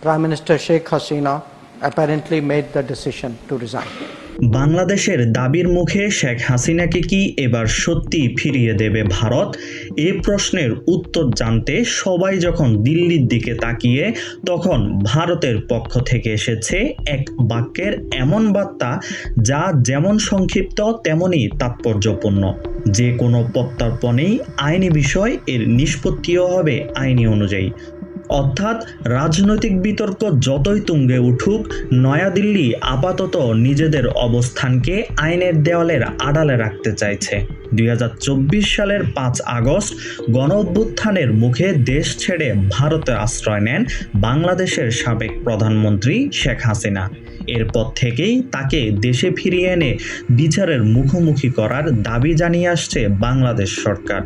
Prime Minister Sheikh Hasina apparently made the decision to resign. বাংলাদেশের দাবির মুখে শেখ হাসিনাকে কি এবার সত্যি ফিরিয়ে দেবে ভারত? এই প্রশ্নের উত্তর জানতে সবাই যখন দিল্লির দিকে তাকিয়ে, তখন ভারতের পক্ষ থেকে এসেছে এক বাক্যের এমন বার্তা যা যেমন সংক্ষিপ্ত তেমনই তাৎপর্যপূর্ণ। যে কোনো প্রত্যর্পণেই আইনি বিষয়, এর নিষ্পত্তিও হবে আইনি অনুযায়ী। অর্থাৎ রাজনৈতিক বিতর্ক যতই তুঙ্গে উঠুক, নয়াদিল্লি আপাতত নিজেদের অবস্থানকে আইনের দেওয়ালের আড়ালে রাখতে চাইছে। 2024 সালের 5 আগস্ট গণঅভ্যুত্থানের মুখে দেশ ছেড়ে ভারতে আশ্রয় নেন বাংলাদেশের সাবেক প্রধানমন্ত্রী শেখ হাসিনা। এরপর থেকেই তাকে দেশে ফিরিয়ে এনে বিচারের মুখোমুখি করার দাবি জানিয়ে আসছে বাংলাদেশ সরকার।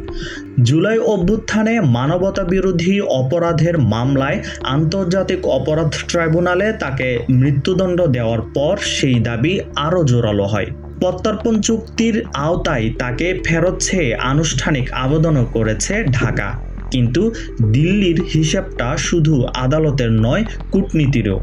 জুলাই অভ্যুত্থানে মানবতা বিরোধী অপরাধের মামলায় আন্তর্জাতিক অপরাধ ট্রাইব্যুনালে তাকে মৃত্যুদণ্ড দেওয়ার পর সেই দাবি আরও জোরালো হয়। প্রত্যর্পণ চুক্তির আওতায় তাকে ফেরত চেয়ে আনুষ্ঠানিক আবেদনও করেছে ঢাকা। কিন্তু দিল্লির হিসাবটা শুধু আদালতের নয়, কূটনীতিরও।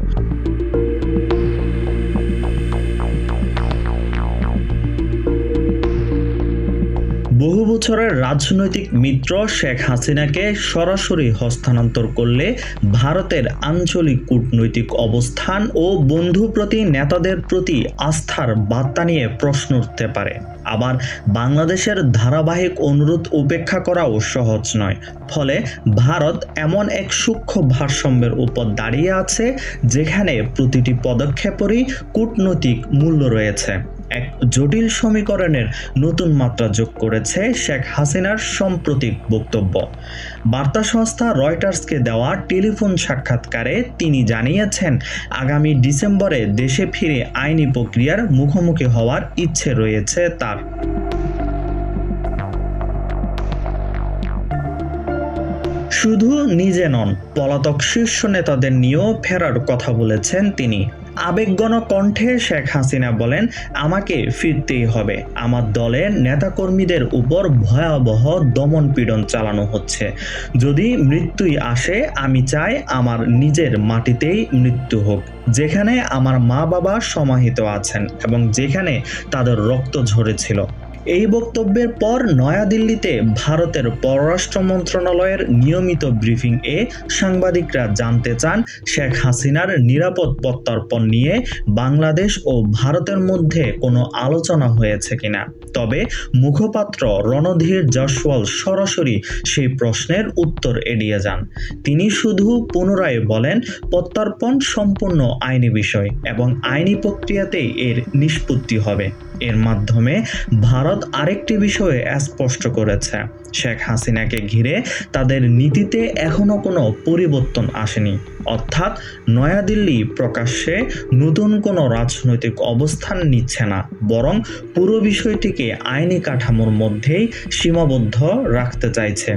বহু বছরের রাজনৈতিক মিত্র শেখ হাসিনাকে সরাসরি হস্তান্তর করলে ভারতের আঞ্চলিক কূটনৈতিক অবস্থান ও বন্ধুপ্রতি নেতাদের প্রতি আস্থার বার্তা নিয়ে প্রশ্ন উঠতে পারে। আবার বাংলাদেশের ধারাবাহিক অনুরোধ উপেক্ষা করাও সহজ নয়। ফলে ভারত এমন এক সূক্ষ্ম ভারসাম্যের উপর দাঁড়িয়ে আছে, যেখানে প্রতিটি পদক্ষেপেরই কূটনৈতিক মূল্য রয়েছে। এক জটিল সমীকরণের নতুন মাত্রা যোগ করেছে শেখ হাসিনার সাম্প্রতিক বক্তব্য। বার্তা সংস্থা রয়টার্সকে দেওয়া টেলিফোন সাক্ষাৎকারে তিনি জানিয়েছেন, আগামী ডিসেম্বরে দেশে ফিরে আইনি প্রক্রিয়ার মুখোমুখি হওয়ার ইচ্ছে রয়েছে তার। শুধু নিজে নন, পলাতক শীর্ষ নেতাদের নিয়েও ফেরার কথা বলেছেন তিনি। আবেগঘন কণ্ঠে শেখ হাসিনা বলেন, আমাকে ফিরতেই হবে। আমার দলের নেতাকর্মীদের উপর ভয়াবহ দমনপীড়ন চালানো হচ্ছে। যদি মৃত্যুই আসে, আমি চাই আমার নিজের মাটিতেই মৃত্যু হোক, যেখানে আমার মা বাবা সমাহিত আছেন এবং যেখানে তাদের রক্ত ঝরেছিল। এই বক্তব্যের পর নয়াদিল্লিতে ভারতের পররাষ্ট্র মন্ত্রণালয়ের নিয়মিত ব্রিফিং-এ সাংবাদিকরা জানতে চান শেখ হাসিনার নিরাপদ প্রত্যর্পণ নিয়ে বাংলাদেশ ও ভারতের মধ্যে কোনো আলোচনা হয়েছে কিনা। তবে মুখপাত্র রণধীর জয়সওয়াল সরাসরি সেই প্রশ্নের উত্তর এড়িয়ে যান। তিনি শুধু পুনরায় বলেন, প্রত্যর্পণ সম্পূর্ণ আইনি বিষয় এবং আইনি প্রক্রিয়াতেই এর নিষ্পত্তি হবে। এর মাধ্যমে ভারত আরেকটি বিষয়ে স্পষ্ট করেছে, শেখ হাসিনাকে ঘিরে তাদের নীতিতে এখনো কোনো পরিবর্তন আসেনি। অর্থাৎ নয়াদিল্লি প্রকাশ্যে নতুন কোনো রাজনৈতিক অবস্থান নিচ্ছে না, বরং পুরো বিষয়টিকে আইনি কাঠামোর মধ্যেই সীমাবদ্ধ রাখতে চাইছে।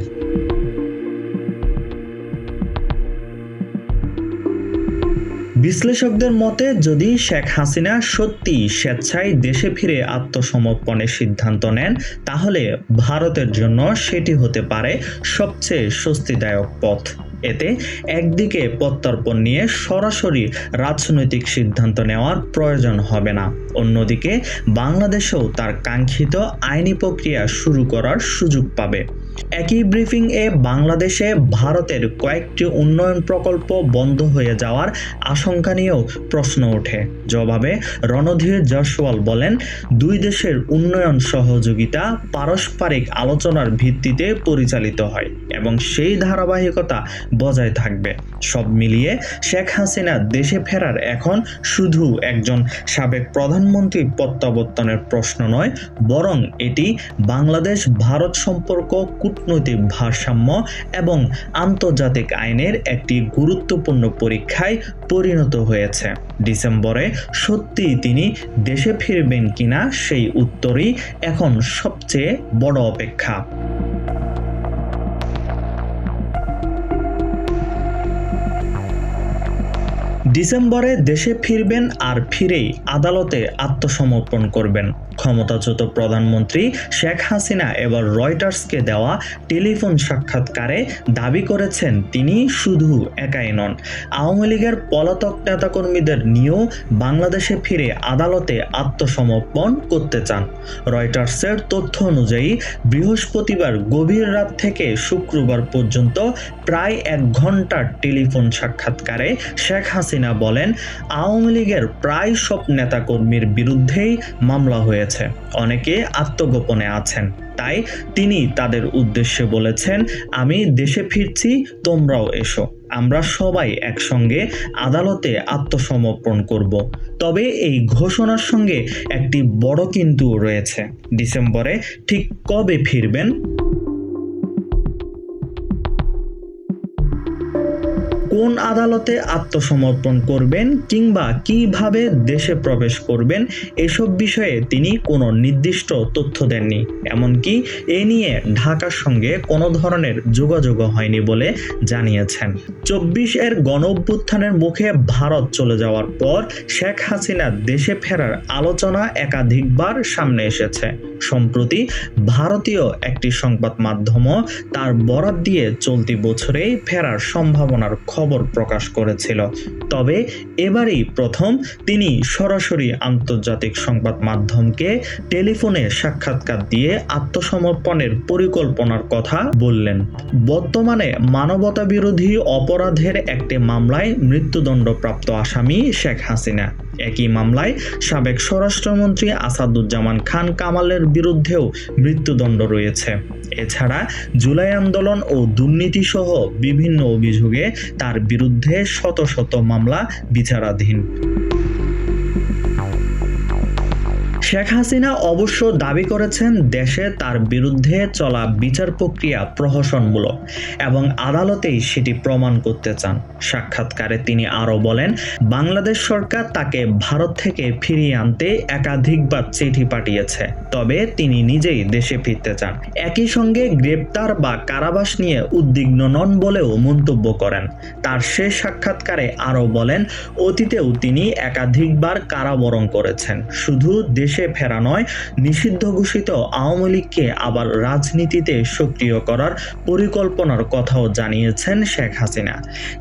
বিশ্লেষকদের মতে, যদি শেখ হাসিনা সত্যি স্বেচ্ছায় দেশে ফিরে আত্মসমর্পণের সিদ্ধান্ত নেন, তাহলে ভারতের জন্য সেটি হতে পারে সবচেয়ে স্বস্তিদায়ক পথ। এতে একদিকে প্রত্যর্পণ নিয়ে সরাসরি রাজনৈতিক সিদ্ধান্ত নেওয়ার প্রয়োজন হবে না, অন্যদিকে বাংলাদেশেও তার কাঙ্ক্ষিত আইনি প্রক্রিয়া শুরু করার সুযোগ পাবে। একই ব্রিফিং-এ বাংলাদেশে ভারতের কয়েকটি উন্নয়ন প্রকল্প বন্ধ হয়ে যাওয়ার আশঙ্কা নিয়েও প্রশ্ন ওঠে। জবাবে রণধীর জয়সওয়াল বলেন, দুই দেশের উন্নয়ন সহযোগিতা পারস্পরিক আলোচনার ভিত্তিতে পরিচালিত হয় এবং সেই ধারাবাহিকতা বজায় থাকবে। সব মিলিয়ে শেখ হাসিনা দেশে ফেরার এখন শুধু একজন সাবেক প্রধানমন্ত্রী প্রত্যাবর্তনের প্রশ্ন নয়, বরং এটি বাংলাদেশ ভারত সম্পর্ক, কূটনৈতিক ভারসাম্য এবং আন্তর্জাতিক আইনের একটি গুরুত্বপূর্ণ পরীক্ষায় পরিণত হয়েছে। ডিসেম্বরে সত্যিই তিনি দেশে ফিরবেন কিনা, সেই উত্তরই এখন সবচেয়ে বড় অপেক্ষা। ডিসেম্বরে দেশে ফিরবেন আর ফিরেই আদালতে আত্মসমর্পণ করবেন। ক্ষমতাচ্যুত প্রধানমন্ত্রী শেখ হাসিনা এবার রয়টার্সকে দেওয়া টেলিফোন সাক্ষাৎকারে দাবি করেছেন তিনি শুধু একাই নন, আওয়ামী লীগের পলাতক নেতাকর্মীদের নিয়েও বাংলাদেশে ফিরে আদালতে আত্মসমর্পণ করতে চান। রয়টার্সের তথ্য অনুযায়ী বৃহস্পতিবার গভীর রাত থেকে শুক্রবার পর্যন্ত প্রায় 1 ঘন্টার টেলিফোন সাক্ষাৎকারে শেখ হাসিনা বলেন, আওয়ামী লীগের প্রায় সব নেতাকর্মীর বিরুদ্ধেই মামলা হয়েছে, অনেকে আত্মগোপনে আছেন। তাই তিনি তাদের উদ্দেশ্যে বলেছেন, আমি দেশে ফিরছি, তোমরাও এসো, আমরা সবাই একসঙ্গে আদালতে আত্মসমর্পণ করব। তবে এই ঘোষণার সঙ্গে একটি বড় কিন্তু রয়েছে। ডিসেম্বরে ঠিক কবে ফিরবেন? কোন আদালতে আত্মসমর্পণ করবেন কিংবা কিভাবে দেশে প্রবেশ করবেন এসব বিষয়ে তিনি কোনো নির্দিষ্ট তথ্য দেননি। এমনকি এ নিয়ে ঢাকার সঙ্গে কোনো ধরনের যোগাযোগ হয়নি বলে জানিয়েছেন। 24-এর গণঅভ্যুত্থানের মুখে ভারত চলে যাওয়ার পর শেখ হাসিনা দেশে ফেরার আলোচনা একাধিকবার সামনে এসেছে। সম্প্রতি ভারতীয় একটি সংবাদ মাধ্যমও তার বরাত দিয়ে চলতি বছরেই ফেরার সম্ভাবনার খবর প্রকাশ করেছিল। তবে এবারই প্রথম তিনি সরাসরি আন্তর্জাতিক সংবাদ মাধ্যমকে টেলিফোনে সাক্ষাৎকার দিয়ে আত্মসমর্পণের পরিকল্পনার কথা বললেন। বর্তমানে মানবতা বিরোধী অপরাধের একটি মামলায় মৃত্যুদণ্ডপ্রাপ্ত আসামি শেখ হাসিনা। একই মামলায় সাবেক স্বরাষ্ট্রমন্ত্রী আসাদুজ্জামান খান কামালের বিরুদ্ধেও মৃত্যুদণ্ড রয়েছে। এছাড়া জুলাই আন্দোলন ও দুর্নীতি সহ বিভিন্ন অভিযোগে তার বিরুদ্ধে শত শত মামলা বিচারাধীন। শেখ হাসিনা অবশ্য দাবি করেছেন দেশে তার বিরুদ্ধে চলা বিচার প্রক্রিয়া প্রহসনমূলক এবং আদালতেই সেটি প্রমাণ করতে চান। সাক্ষাৎকারে তিনি আরও বলেন, বাংলাদেশ সরকার তাকে ভারত থেকে ফিরিয়ে আনতে একাধিকবার চিঠি পাঠিয়েছে, তবে তিনি নিজেই দেশে ফিরতে চান। একই সঙ্গে গ্রেপ্তার বা কারাবাস নিয়ে উদ্বিগ্ন নন বলেও মন্তব্য করেন। তার শেষ সাক্ষাৎকারে আরও বলেন, অতীতেও তিনি একাধিকবার কারাবরণ করেছেন, শুধু দেশে ফেরা নয়, নিষিদ্ধ ঘোষিত আওয়ামী লীগকে আবার রাজনীতিতে সক্রিয় করার পরিকল্পনার কথাও জানিয়েছেন শেখ হাসিনা।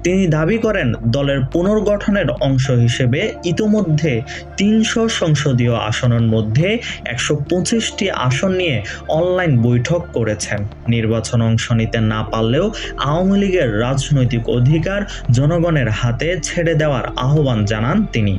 তিনি দাবি করেন, দলের পুনর্গঠনের অংশ হিসেবে ইতোমধ্যে 300 সংসদীয় আসনের মধ্যে 125টি আসন নিয়ে অনলাইন বৈঠক করেছেন। নির্বাচনে অংশ নিতে না পারলেও আওয়ামী লীগের রাজনৈতিক অধিকার জনগণের হাতে ছেড়ে দেওয়ার আহ্বান জানান তিনি।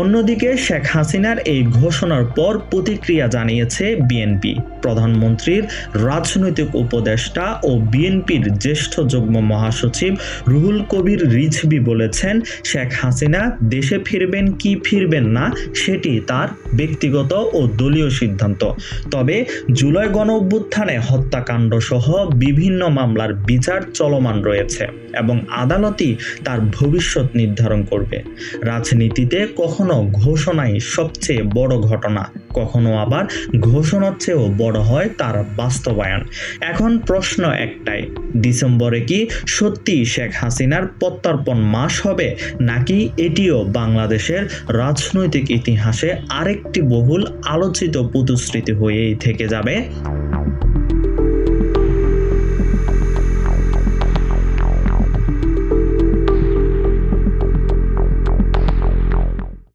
অন্যদিকে শেখ হাসিনার এই ঘোষণার পর প্রতিক্রিয়া জানিয়েছে বিএনপি। প্রধানমন্ত্রীর রাজনৈতিক উপদেষ্টা ও বিএনপির জ্যেষ্ঠ যুগ্ম মহাসচিব রুহুল কবির রিজভী বলেছেন, শেখ হাসিনা দেশে ফিরবেন কি ফিরবেন না সেটি তার ব্যক্তিগত ও দলীয় সিদ্ধান্ত। তবে জুলাই গণঅভ্যুত্থানে হত্যাকাণ্ড সহ বিভিন্ন মামলার বিচার চলমান রয়েছে এবং আদালতই তার ভবিষ্যৎ নির্ধারণ করবে। রাজনীতিতে কখনো ঘোষণাই সবচেয়ে বড় ঘটনা, কখনো আবার ঘোষণার চেয়েও বড় হয় তার বাস্তবায়ন। এখন প্রশ্ন একটাই, ডিসেম্বরে কি সত্যি শেখ হাসিনার প্রত্যর্পণ মাস হবে, নাকি এটিও বাংলাদেশের রাজনৈতিক ইতিহাসে আরেকটি বহুল আলোচিত প্রতিশ্রুতি হয়েই থেকে যাবে?